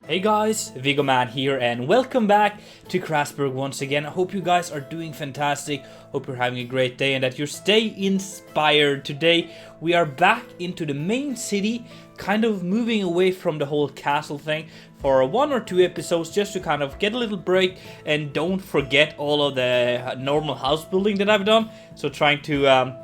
Hey guys, Vigoman here and welcome back to Crasburg once again. I hope you guys are doing fantastic, hope you're having a great day and that you stay inspired. Today we are back into the main city, kind of moving away from the whole castle thing for 1 or 2 episodes just to kind of get a little break and don't forget all of the normal house building that I've done. So trying to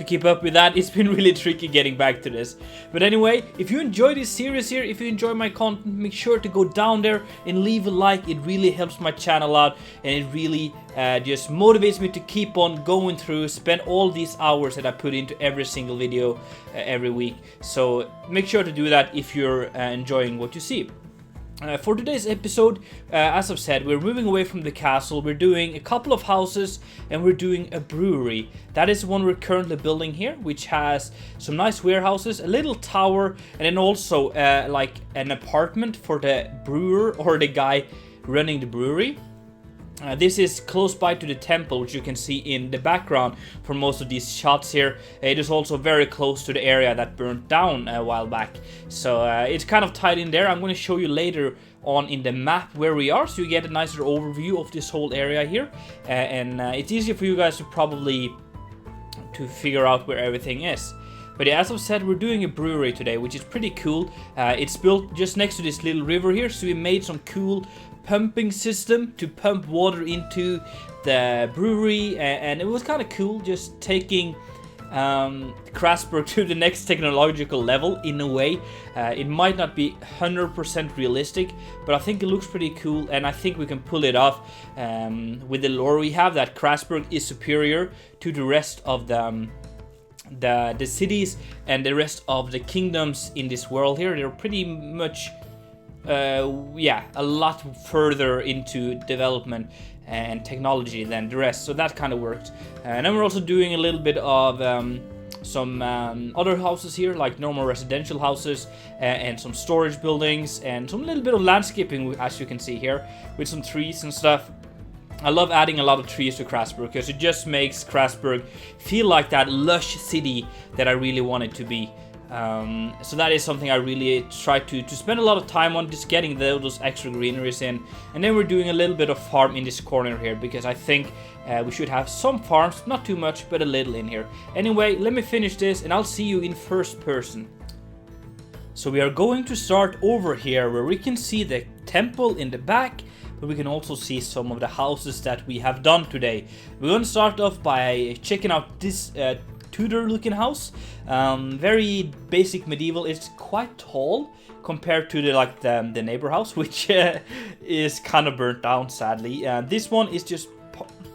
keep up with that. It's been really tricky getting back to this. But anyway, if you enjoy this series here, if you enjoy my content, make sure to go down there and leave a like. It really helps my channel out and it really just motivates me to keep on going through, spend all these hours that I put into every single video every week. So make sure to do that if you're enjoying what you see. For today's episode, as I've said, we're moving away from the castle, we're doing a couple of houses, and we're doing a brewery. That is the one we're currently building here, which has some nice warehouses, a little tower, and then also like an apartment for the brewer or the guy running the brewery. This is close by to the temple, which you can see in the background for most of these shots here. It is also very close to the area that burned down a while back. So it's kind of tied in there. I'm going to show you later on in the map where we are, so you get a nicer overview of this whole area here. And it's easier for you guys to probably figure out where everything is. But yeah, as I've said, we're doing a brewery today, which is pretty cool. It's built just next to this little river here, so we made some cool pumping system to pump water into the brewery, and it was kind of cool just taking Crasburg to the next technological level in a way. It might not be 100% realistic, but I think it looks pretty cool, and I think we can pull it off with the lore we have, that Crasburg is superior to the rest of the cities and the rest of the kingdoms in this world here. They're pretty much a lot further into development and technology than the rest, so that kind of worked. And then we're also doing a little bit of some other houses here, like normal residential houses, and some storage buildings, and some little bit of landscaping, as you can see here, with some trees and stuff. I love adding a lot of trees to Crasburg because it just makes Crasburg feel like that lush city that I really want it to be. So that is something I really try to spend a lot of time on, just getting those extra greeneries in. And then we're doing a little bit of farm in this corner here, because I think we should have some farms, not too much, but a little in here. Anyway, let me finish this and I'll see you in first person. So we are going to start over here where we can see the temple in the back, but we can also see some of the houses that we have done today. We're going to start off by checking out this Tudor looking house. Very basic medieval. It's quite tall compared to the neighbor house, which is kind of burnt down sadly. This one is just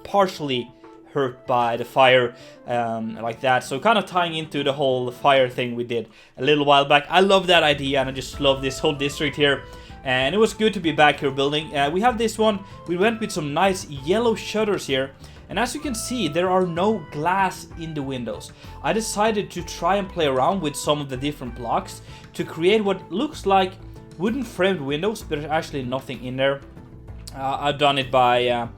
partially hurt by the fire, like that, so kind of tying into the whole fire thing we did a little while back. I love that idea and I just love this whole district here, and it was good to be back here building. We have this one. We went with some nice yellow shutters here, and as you can see, there are no glass in the windows. I decided to try and play around with some of the different blocks to create what looks like wooden framed windows, but there's actually nothing in there. I've done it by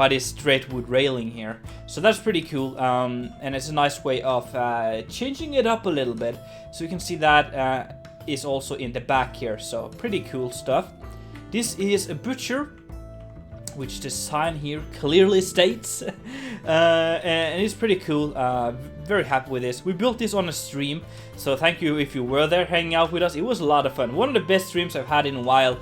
this straight wood railing here, so that's pretty cool, and it's a nice way of changing it up a little bit. So you can see that is also in the back here, so pretty cool stuff. This is a butcher, which the sign here clearly states, and it's pretty cool. Very happy with this. We built this on a stream, so thank you if you were there hanging out with us. It was a lot of fun. One of the best streams I've had in a while.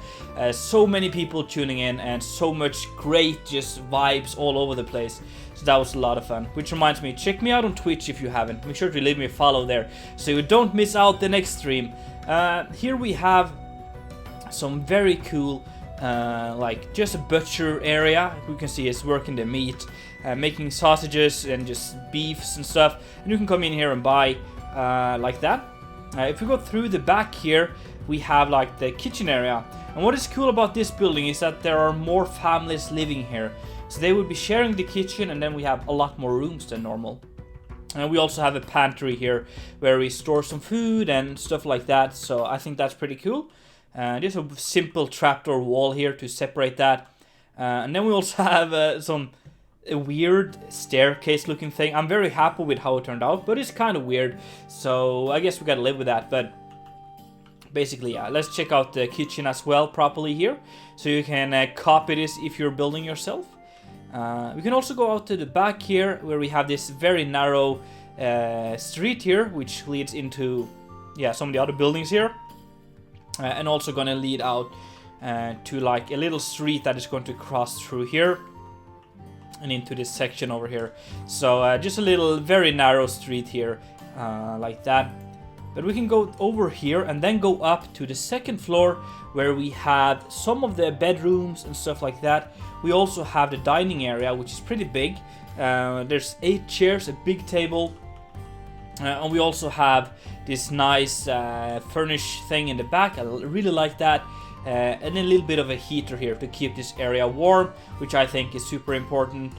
So many people tuning in and so much great just vibes all over the place. So that was a lot of fun. Which reminds me, check me out on Twitch if you haven't. Make sure to leave me a follow there so you don't miss out the next stream. Here we have some very cool like just a butcher area. You can see it's working the meat, making sausages and just beefs and stuff, and you can come in here and buy like that. If we go through the back here, we have like the kitchen area, and what is cool about this building is that there are more families living here, so they would be sharing the kitchen, and then we have a lot more rooms than normal. And we also have a pantry here where we store some food and stuff like that, so I think that's pretty cool. Just a simple trapdoor wall here to separate that. And then we also have a weird staircase looking thing. I'm very happy with how it turned out, but it's kind of weird, so I guess we gotta live with that. But basically, yeah, let's check out the kitchen as well properly here. So you can copy this if you're building yourself. We can also go out to the back here where we have this very narrow street here, which leads into, yeah, some of the other buildings here. And also gonna lead out to like a little street that is going to cross through here and into this section over here. So just a little very narrow street here, like that. But we can go over here and then go up to the second floor where we have some of the bedrooms and stuff like that. We also have the dining area, which is pretty big. There's 8 chairs, a big table, and we also have this nice furnished thing in the back. I really like that. And a little bit of a heater here to keep this area warm, which I think is super important.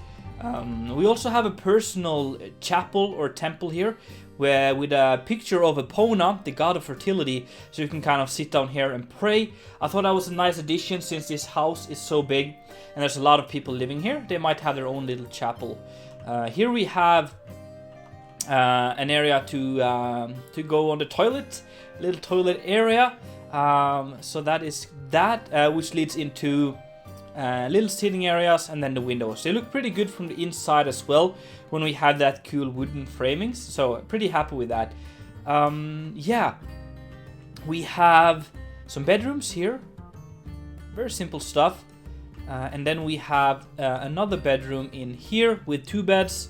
We also have a personal chapel or temple here where with a picture of Epona, the god of fertility, so you can kind of sit down here and pray. I thought that was a nice addition since this house is so big and there's a lot of people living here. They might have their own little chapel. Here we have an area to go on the toilet, little toilet area. So that is that, which leads into little sitting areas and then the windows. They look pretty good from the inside as well when we have that cool wooden framings. So pretty happy with that. Yeah, we have some bedrooms here. Very simple stuff. And then we have another bedroom in here with 2 beds.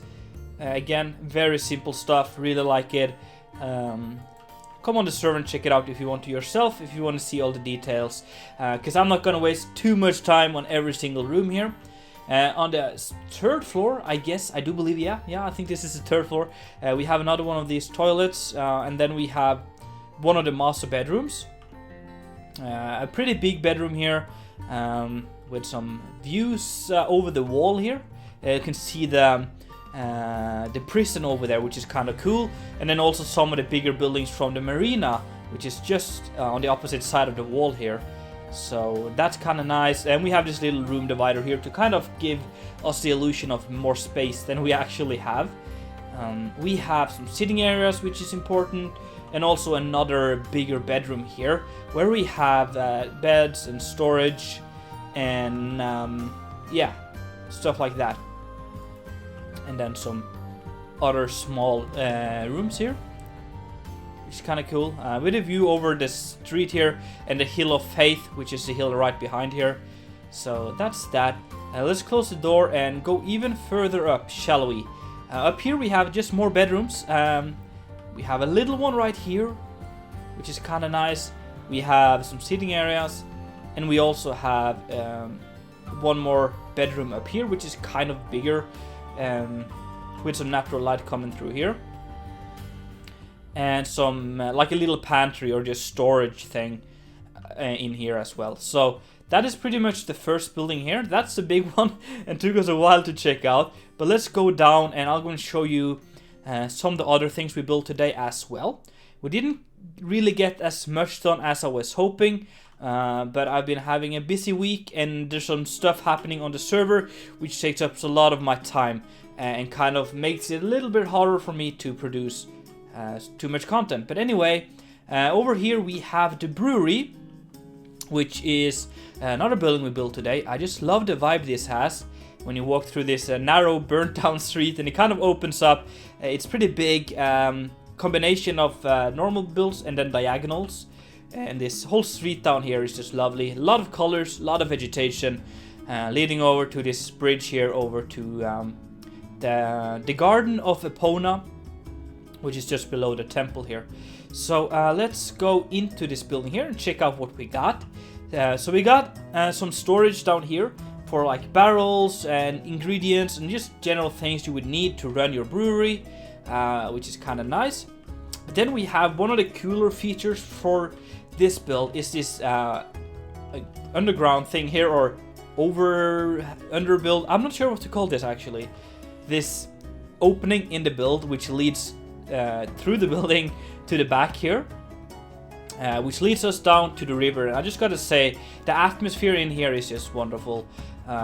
Again, very simple stuff. Really like it. Come on the server and check it out if you want to yourself, if you want to see all the details. Because I'm not going to waste too much time on every single room here. On the 3rd floor, I guess, I do believe, yeah, I think this is the 3rd floor. We have another one of these toilets, and then we have one of the master bedrooms. A pretty big bedroom here, with some views over the wall here. You can see the prison over there, which is kind of cool, and then also some of the bigger buildings from the marina, which is just on the opposite side of the wall here. So that's kind of nice. And we have this little room divider here to kind of give us the illusion of more space than we actually have. We have some sitting areas, which is important, and also another bigger bedroom here where we have beds and storage and yeah, stuff like that. And then some other small rooms here, which is kind of cool, with a view over the street here and the Hill of Faith, which is the hill right behind here. So that's that. Let's close the door and go even further up, shall we? Up here we have just more bedrooms. We have a little one right here, which is kind of nice. We have some sitting areas, and we also have one more bedroom up here, which is kind of bigger, with some natural light coming through here, and some like a little pantry or just storage thing in here as well. So that is pretty much the first building here. That's the big one and took us a while to check out, but let's go down and I'll go and show you some of the other things we built today as well. We didn't really get as much done as I was hoping, but I've been having a busy week and there's some stuff happening on the server which takes up a lot of my time and kind of makes it a little bit harder for me to produce too much content. But anyway, over here we have the brewery, which is another building we built today. I just love the vibe this has when you walk through this narrow burnt down street and it kind of opens up. It's pretty big, combination of normal builds and then diagonals. And this whole street down here is just lovely. A lot of colors, a lot of vegetation, leading over to this bridge here over to the Garden of Epona, which is just below the temple here. So let's go into this building here and check out what we got. So we got some storage down here for like barrels and ingredients and just general things you would need to run your brewery, which is kind of nice. But then we have one of the cooler features for this build is this underground thing here, or underbuild. I'm not sure what to call this actually. This opening in the build which leads through the building to the back here, which leads us down to the river. And I just gotta say, the atmosphere in here is just wonderful.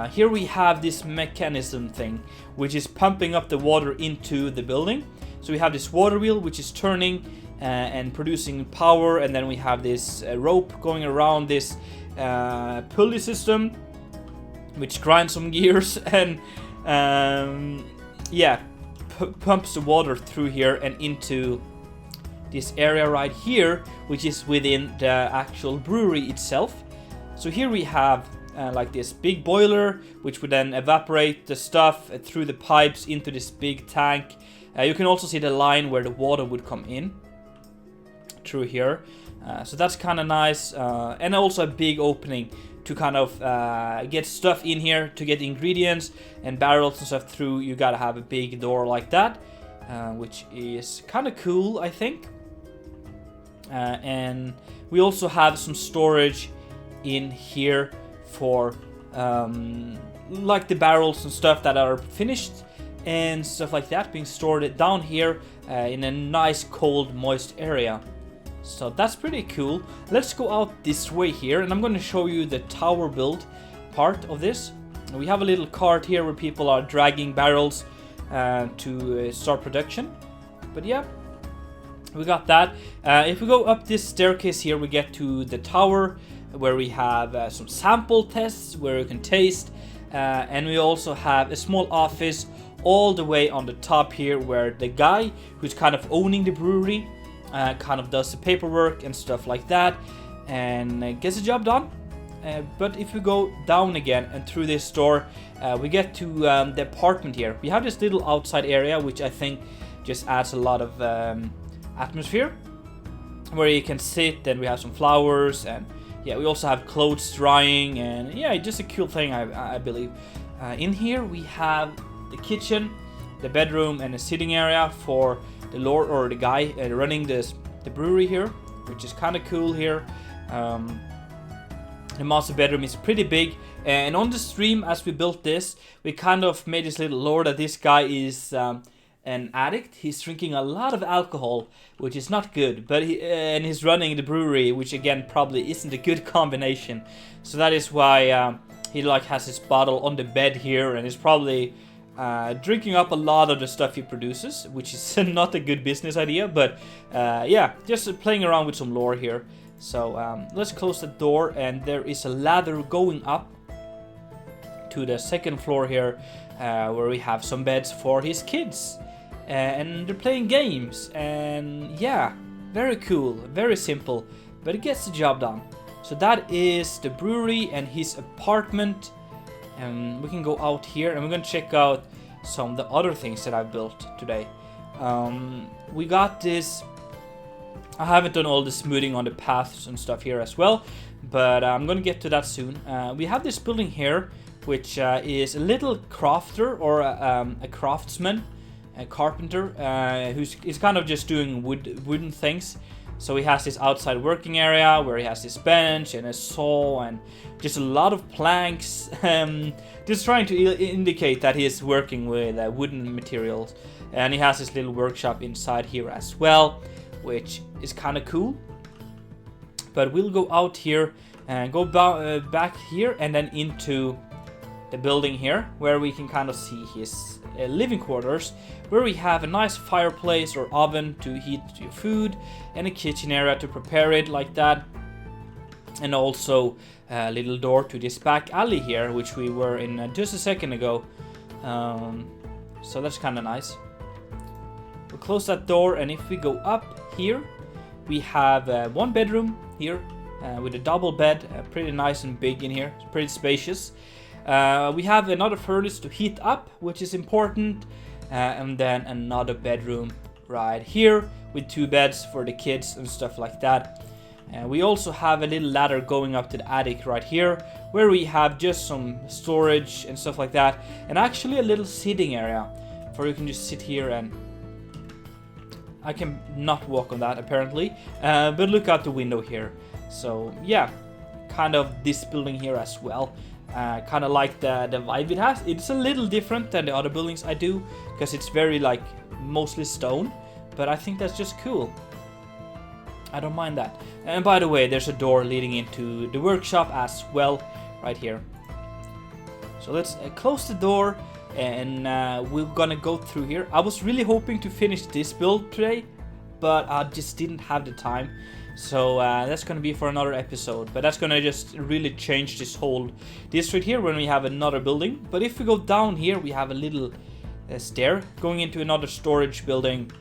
Here we have this mechanism thing which is pumping up the water into the building. So we have this water wheel which is turning and producing power, and then we have this rope going around this pulley system, which grinds some gears and yeah, pumps the water through here and into this area right here, which is within the actual brewery itself. So here we have like this big boiler, which would then evaporate the stuff through the pipes into this big tank. You can also see the line where the water would come in through here. So that's kind of nice. And also a big opening to kind of get stuff in here, to get ingredients and barrels and stuff through. You gotta have a big door like that, which is kind of cool, I think. And we also have some storage in here for like the barrels and stuff that are finished and stuff like that, being stored down here in a nice cold moist area. So that's pretty cool. Let's go out this way here, and I'm going to show you the tower build part of this. We have a little cart here where people are dragging barrels to start production. But yeah, we got that. If we go up this staircase here, we get to the tower, where we have some sample tests where you can taste, and we also have a small office all the way on the top here, where the guy who's kind of owning the brewery kind of does the paperwork and stuff like that, and gets the job done. But if we go down again and through this door, we get to the apartment here. We have this little outside area, which I think just adds a lot of atmosphere, where you can sit, and we have some flowers, and yeah, we also have clothes drying, and yeah, just a cool thing, I believe. In here we have the kitchen, the bedroom, and a sitting area for the lord, or the guy running the brewery here, which is kind of cool here. The master bedroom is pretty big, and on the stream as we built this, we kind of made this little lore that this guy is an addict. He's drinking a lot of alcohol, which is not good, but and he's running the brewery, which again probably isn't a good combination. So that is why he like has his bottle on the bed here, and is probably drinking up a lot of the stuff he produces, which is not a good business idea. But yeah, just playing around with some lore here. So let's close the door, and there is a ladder going up to the second floor here, where we have some beds for his kids. And they're playing games, and yeah, very cool, very simple, but it gets the job done. So that is the brewery and his apartment, and we can go out here, and we're gonna check out some of the other things that I've built today. We got this. I haven't done all the smoothing on the paths and stuff here as well, but I'm gonna get to that soon. We have this building here, which is a little crafter, or a craftsman, a carpenter, who's kind of just doing wooden things. So he has this outside working area where he has this bench and a saw and just a lot of planks, just trying to indicate that he is working with wooden materials. And he has this little workshop inside here as well, which is kind of cool. But we'll go out here and go back here, and then into the building here, where we can kind of see his living quarters, where we have a nice fireplace or oven to heat your food, and a kitchen area to prepare it like that, and also a little door to this back alley here, which we were in just a second ago. So that's kind of nice. We'll close that door, and if we go up here, we have one bedroom here with a double bed, pretty nice and big in here. It's pretty spacious. We have another furnace to heat up, which is important, and then another bedroom right here with two beds for the kids and stuff like that. We also have a little ladder going up to the attic right here, where we have just some storage and stuff like that, and actually a little sitting area where you can just sit here, and I can not walk on that apparently, but look out the window here. So yeah, kind of this building here as well. Kind of like the vibe it has. It's a little different than the other buildings I do, because it's very like mostly stone, but I think that's just cool. I don't mind that. And by the way, there's a door leading into the workshop as well right here. So let's close the door, and we're gonna go through here. I was really hoping to finish this build today, but I just didn't have the time. So that's gonna be for another episode, but that's gonna just really change this whole district here when we have another building. But if we go down here, we have a little stair going into another storage building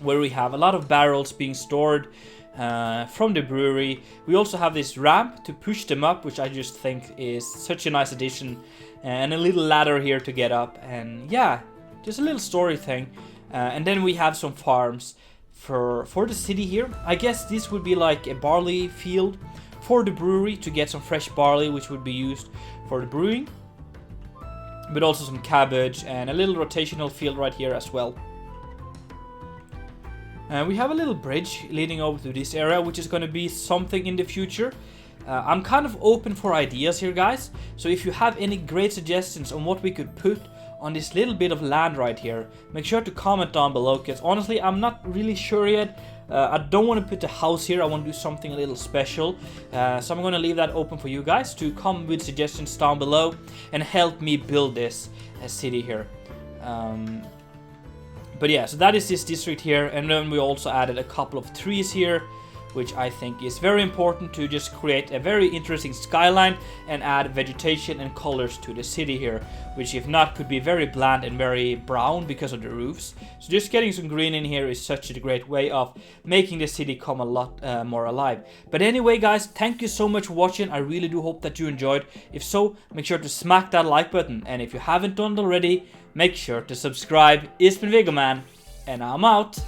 where we have a lot of barrels being stored from the brewery. We also have this ramp to push them up, which I just think is such a nice addition, and a little ladder here to get up, and yeah, just a little story thing. And then we have some farms for the city here. I guess this would be like a barley field for the brewery to get some fresh barley, which would be used for the brewing, but also some cabbage and a little rotational field right here as well. We have a little bridge leading over to this area, which is going to be something in the future. I'm kind of open for ideas here, guys. So if you have any great suggestions on what we could put on this little bit of land right here, make sure to comment down below, because honestly, I'm not really sure yet. I don't want to put a house here. I want to do something a little special. So I'm going to leave that open for you guys to come with suggestions down below and help me build this city here. But yeah, so that is this district here, and then we also added a couple of trees here, which I think is very important to just create a very interesting skyline and add vegetation and colors to the city here, which if not could be very bland and very brown because of the roofs. So just getting some green in here is such a great way of making the city come a lot more alive. But anyway, guys, thank you so much for watching. I really do hope that you enjoyed. If so, make sure to smack that like button, and if you haven't done it already, make sure to subscribe. It's been Viggoman, and I'm out.